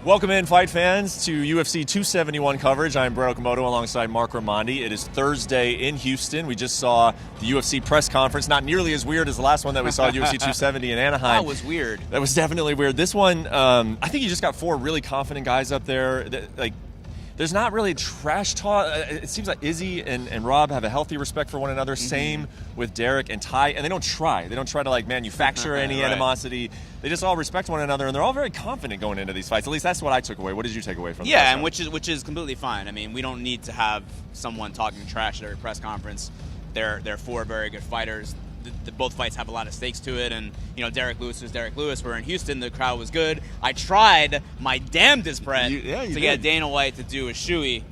Welcome in, fight fans, to UFC 271 coverage. I'm Brett Okamoto alongside Marc Raimondi. It is Thursday in Houston. We just saw the UFC press conference. Not nearly as weird as the last one that we saw at UFC 270 in Anaheim. That was weird. That was definitely weird. This one, I think you just got four really confident guys up there. There's not really trash talk. It seems like Izzy and Rob have a healthy respect for one another. Mm-hmm. Same with Derrick and Tai, and they don't try. They don't try to manufacture any animosity. They just all respect one another, and they're all very confident going into these fights. At least that's what I took away. What did you take away from that? Yeah, and which is completely fine. I mean, we don't need to have someone talking trash at every press conference. They're four very good fighters. Both fights have a lot of stakes to it, and Derrick Lewis is Derrick Lewis. We're in Houston, the crowd was good. I tried my damnedest, Brett, to get Dana White to do a shoey,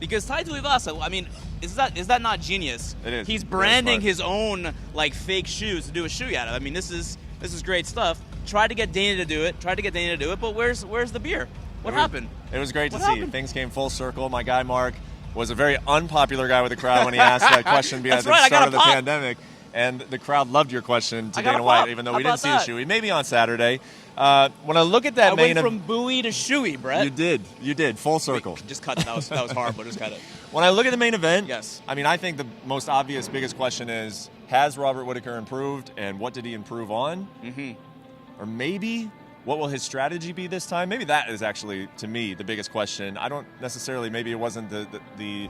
because Tai Tuivasa, I mean, is that not genius? It is. He's branding his own fake shoes to do a shoey out of. I mean, this is great stuff. Tried to get Dana to do it. But where's the beer? What happened? It was great to see. Things came full circle. My guy Marc was a very unpopular guy with the crowd when he asked that question at the start of the pandemic. And the crowd loved your question to Dana White, even though we didn't see the shoey. Maybe on Saturday. When I look at that I went from buoy to shoey, Brett. You did. Full circle. Just cut it. That was horrible. Just cut it. When I look at the main event, yes. I mean, I think the most obvious, biggest question is, has Robert Whittaker improved, and what did he improve on? Mm-hmm. Or maybe, what will his strategy be this time? Maybe that is actually, to me, the biggest question. I don't necessarily, maybe it wasn't the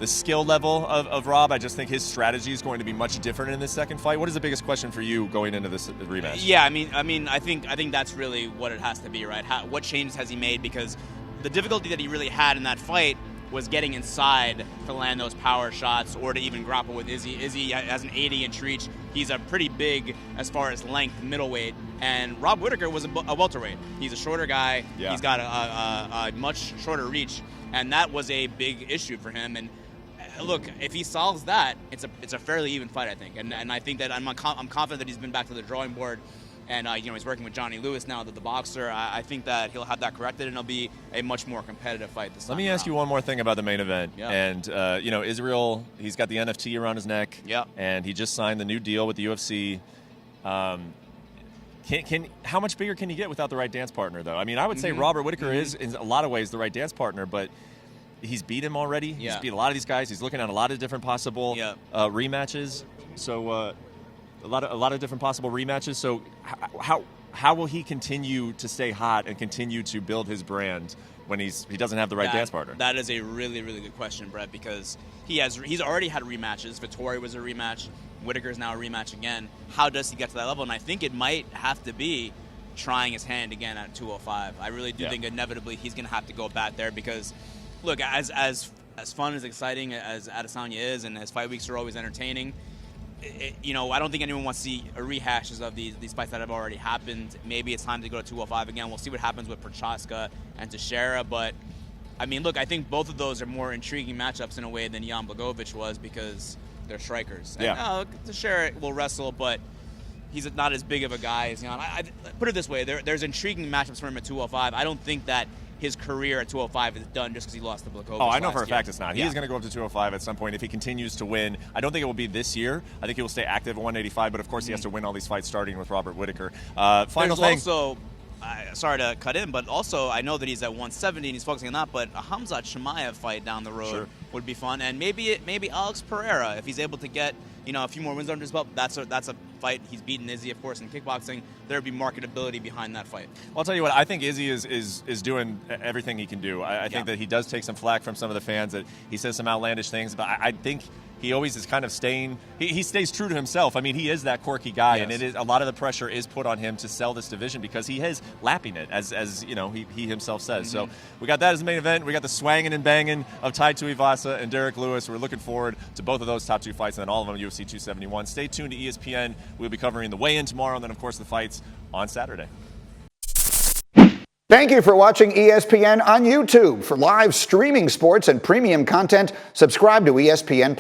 skill level of Rob. I just think his strategy is going to be much different in this second fight. What is the biggest question for you going into this rematch? Yeah, I mean, I think that's really what it has to be, right? What changes has he made? Because the difficulty that he really had in that fight was getting inside to land those power shots or to even grapple with Izzy. Izzy has an 80-inch reach. He's a pretty big, as far as length, middleweight. And Rob Whittaker was a welterweight. He's a shorter guy. Yeah. He's got a much shorter reach, and that was a big issue for him. And look, if he solves that, it's a fairly even fight, I think. And I think that I'm confident that he's been back to the drawing board, and he's working with Johnny Lewis now, the boxer. I think that he'll have that corrected, and it'll be a much more competitive fight this time. Let me ask you one more thing about the main event. Yeah. And Israel, he's got the NFT around his neck. Yeah. And he just signed the new deal with the UFC. How much bigger can he get without the right dance partner, though? I mean, I would say Robert Whittaker is, in a lot of ways, the right dance partner, but he's beat him already. Yeah. He's beat a lot of these guys. He's looking at a lot of different possible rematches. So a lot of different possible rematches. So how will he continue to stay hot and continue to build his brand when he doesn't have the right dance partner? That is a really, really good question, Brett, because he's already had rematches. Vittori was a rematch. Whittaker's now a rematch again. How does he get to that level? And I think it might have to be trying his hand again at 205. I really do think inevitably he's going to have to go back there because, look, as fun, as exciting as Adesanya is, and as fight weeks are always entertaining, I don't think anyone wants to see rehashes of these fights that have already happened. Maybe it's time to go to 205 again. We'll see what happens with Prochaska and Teixeira. But, I mean, look, I think both of those are more intriguing matchups in a way than Jan Blachowicz was because they're strikers. Yeah. And, Teixeira will wrestle, but he's not as big of a guy as Jan. I put it this way. There's intriguing matchups for him at 205. I don't think that his career at 205 is done just because he lost to Blachowicz. Oh, I know for a fact it's not. He is going to go up to 205 at some point if he continues to win. I don't think it will be this year. I think he will stay active at 185, but of course he has to win all these fights starting with Robert Whittaker. Final thing. Also, sorry to cut in, but also I know that he's at 170 and he's focusing on that, but a Khamzat Chimaev fight down the road would be fun. And maybe Alex Pereira, if he's able to get a few more wins under his belt, that's a fight. He's beaten Izzy, of course, in kickboxing. There would be marketability behind that fight. Well, I'll tell you what, I think Izzy is doing everything he can do. I think that he does take some flack from some of the fans, that he says some outlandish things, but I think he always is kind of staying. He stays true to himself. I mean, he is that quirky guy, and it is a lot of the pressure is put on him to sell this division because he is lapping it, as he himself says. So we got that as the main event. We got the swanging and banging of Tai Tuivasa and Derrick Lewis. We're looking forward to both of those top two fights, and then all of them UFC 271. Stay tuned to ESPN. We'll be covering the weigh-in tomorrow, and then of course the fights on Saturday. Thank you for watching ESPN on YouTube. For live streaming sports and premium content, subscribe to ESPN+.